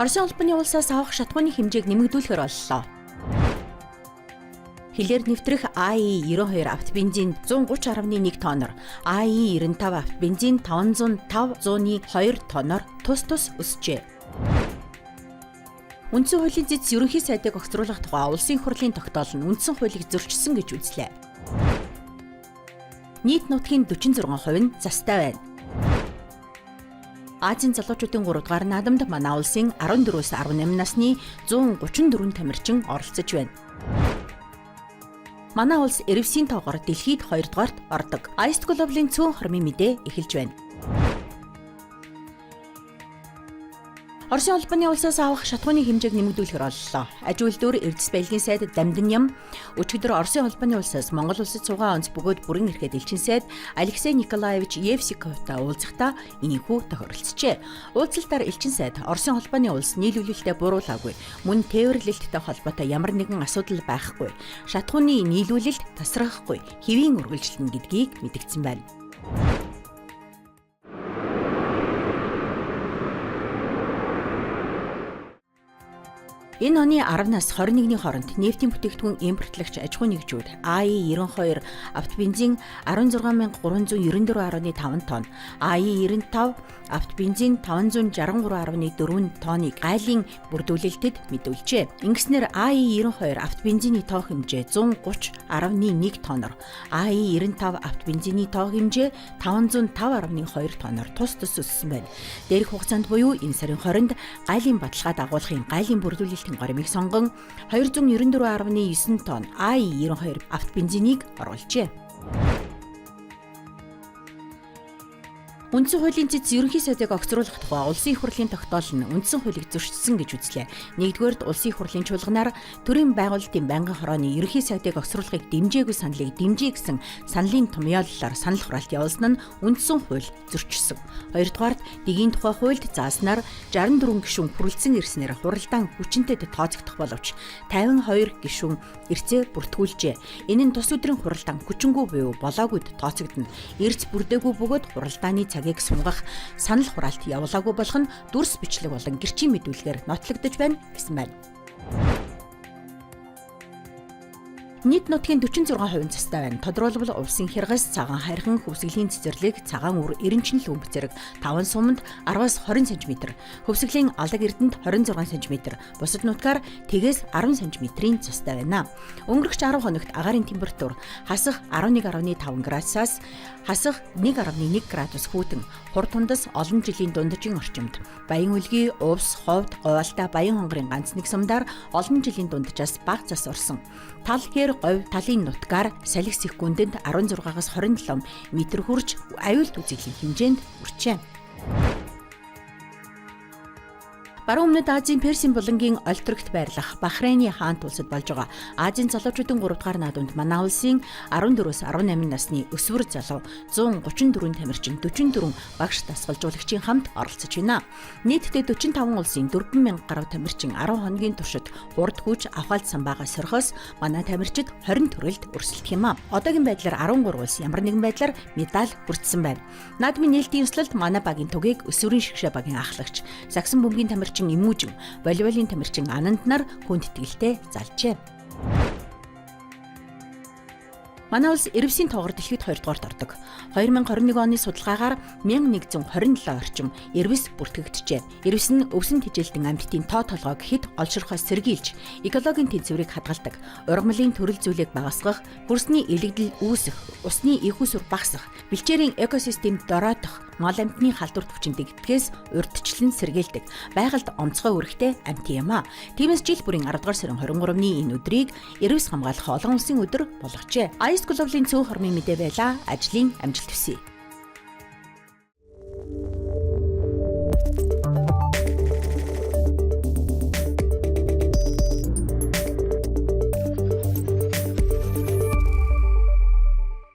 Оросын улбаны улсаас авах шатхууны хэмжээг нэмэгдүүлэхээр боллоо. Хилээр нэвтрэх АИ-92 автобензин 130.1 тонноор АИ-95 автобензин 505.2 тонноор тус өсжээ. Үндсэн хуулийн зэц ерөнхий сайдыг огцруулах тухай улсын хурлын тогтоол нь үндсэн хуулийг зөрчсөн гэж үзлээ. Нийт нутгийн 46% нь застай байна. Азийн залуучуудын 3 дугаар наадамд манай улсын 14-өөс 18 насны 134 тамирчин оролцож байна. Манай улс Эрвсийн тоогоор дэлхийд 2 дугаарт ордог. Ice Global-ийн цөөн хормын мэдээ эхэлж байна. Оросын улбаны улсаас авах шатхууны хэмжээг нэмэгдүүлэхээр боллоо. Аж үйлдвэр Эрдэс баялагын сайд Дамдиням өчигдөр Оросын улбаны улсаас Монгол улсад цугаан онц бөгөөд бүрэн эрхээ элчин сайд Алексей Николаевич Евсиковтай уулзахдаа ийхүү тохиролцжээ. Уулзалтаар элчин сайд Оросын улбаны улс нийлүүлэлтэд буруулаагүй, мөн тээвэрлэлттэй холбоотой ямар нэгэн асуудал байхгүй, шатхууны нийлүүлэлт тасрахгүй, хэвийн үргэлжлэнэ гэдгийг мэдгдсэн байна. Энэ оны 10-наас 21-ний хооронд нефтийн бүтээгдэхүүн импортлогч аж ахуйн нэгжүүд АИ-92 автобензин 16,394.5 тонн, АИ-95 автобензин 563.4 тонныг гайлын бүрдүүлэлтэд мэдүүлжээ. Ингэснээр АИ-92 автобензиний тоо хэмжээ 130.1 тонноор, АИ-95 автобензиний тоо хэмжээ 505.2 тонноор тус өссөн байна. Дээрх хугацаанд буюу энэ сарын 20-нд гайлын баталгаа дагуулахын гайлын бүрдүүлэлт горимыг сонгон 294.9 тонн АИ-92 автобензинийг оруулжээ. Үндсэн хуулийн зэц ерөнхий сайдыг огцруулах тухай улсын их хурлын тогтоол нь үндсэн хуулийг зөрчсөн гэж үзлээ. Нэгдүгээрд улсын их хурлын чуулганаар төрийн байгуулалтын байнгын хорооны ерөнхий сайдыг огцруулахыг дэмжээгүй саналыг дэмжиж гэсэн саналын томьёололоор санал хураалт явуулсан нь үндсэн хууль зөрчсөн. Хоёрдугаард дэгийн тухай хуульд зааснаар 64 гишүүн хүрэлцэн ирснээр хуралдаан хүчинтэд тооцогдох боловч 52 гишүүн эрцээ бүртгүүлжээ. Энэ нь тус өдрийн хуралдаан хүчингү буюу болоогүйд тооцогдно. Эрц бүрдээгүй бөгөөд хуралдааны цагийг сунгах санал хураалт явуулаагүй болох нь дүрс бичлэг болон гэрчийн мэдүүлгээр нотлогдож байна гэсэн байна. Нийт нутгийн 46% застай байна. Тодорхойлбол улсын хяргас, цагаан хайрхан, хөвсгөлийн цэцэрлэг, цагаан үр, эренчин лүмб зэрэг 5 суманд 10-аас 20 см, хөвсгөлийн алаг эрдэнэт 26 см, бусад нутгаар тэгээс 10 см-ийн застай байна. Өнгөрөх 10 хоногт агаарын температур хасах 11.5 градусаас хасах 1.1 градус хүйтэн хур тундас олон жилийн дунджийн орчимд Баян үлгий, увс, ховд, говьалтай Баян хонгорын ганц нэг сумдаар олон жилийн дунджаас бага зас орсон. Тал хэр говь талын нутгаар салхи секундэд 16-аас 27 м хүрч аюулт үзэглийн хэмжээнд хүрчээ. Баруун өмнөд Азийн Персийн булангийн Ольтрогт байрлах Бахрейний хаант улсад болж байгаа Азийн залуучуудын 3 дугаар наадамд манай улсын 14-өөс 18 насны өсвөр залуу 134 тамирчин 44 багш дасгалжуулагчийн хамт оролцож байна. Нийтдээ 45 улсын 4,000 гаруй тамирчин 10 хоногийн туршид хурд хүч авахалт самбаагаа сорхоос манай тамирчид 20 төрөлд өрсөлдөх юм а. Одоогийн байдлаар 13 улс ямар нэгэн байдлаар медаль хүртсэн байна. Наадмын нээлтийн ёслолд манай багийн тугийг өсвөрийн шгшээ багийн ахлагч, Сагсан бөмбөгийн тамирчин Имүүжин, волейболын тамирчин Ананд нар хүндэтгэлтэй залжээ. Манай улс Эрвсийн тоогоор дэлхийд 2 дугаарт ордог. 2021 оны судалгаагаар 1127 орчим эрвс бүртгэгджээ. Эрвс нь өвсөн тэжээлтэн амьтдын тоо толгойг хэд олширхоос сэргийлж, экологийн тэнцвэрийг хадгалдаг, ургамлын төрөл зүйлийг багасгах, хөрсний илэгдэл үүсэх, усны ихүүсвэр багасгах, бэлчээрийн экосистемд дороодох, мал амьтны халдвар төвчөнд дэгдгээс урьдчилан сэргийлдэг, байгальд онцгой үүрэгтэй амьт юм а. Тиймээс жил бүрийн 10 дугаар сарын 23-ны энэ өдрийг эрвс хамгаалах олон улсын өдөр болгожээ. Ice Global-ийн цөөн хормын мэдээ байла. Ажлын амжилт хүсье.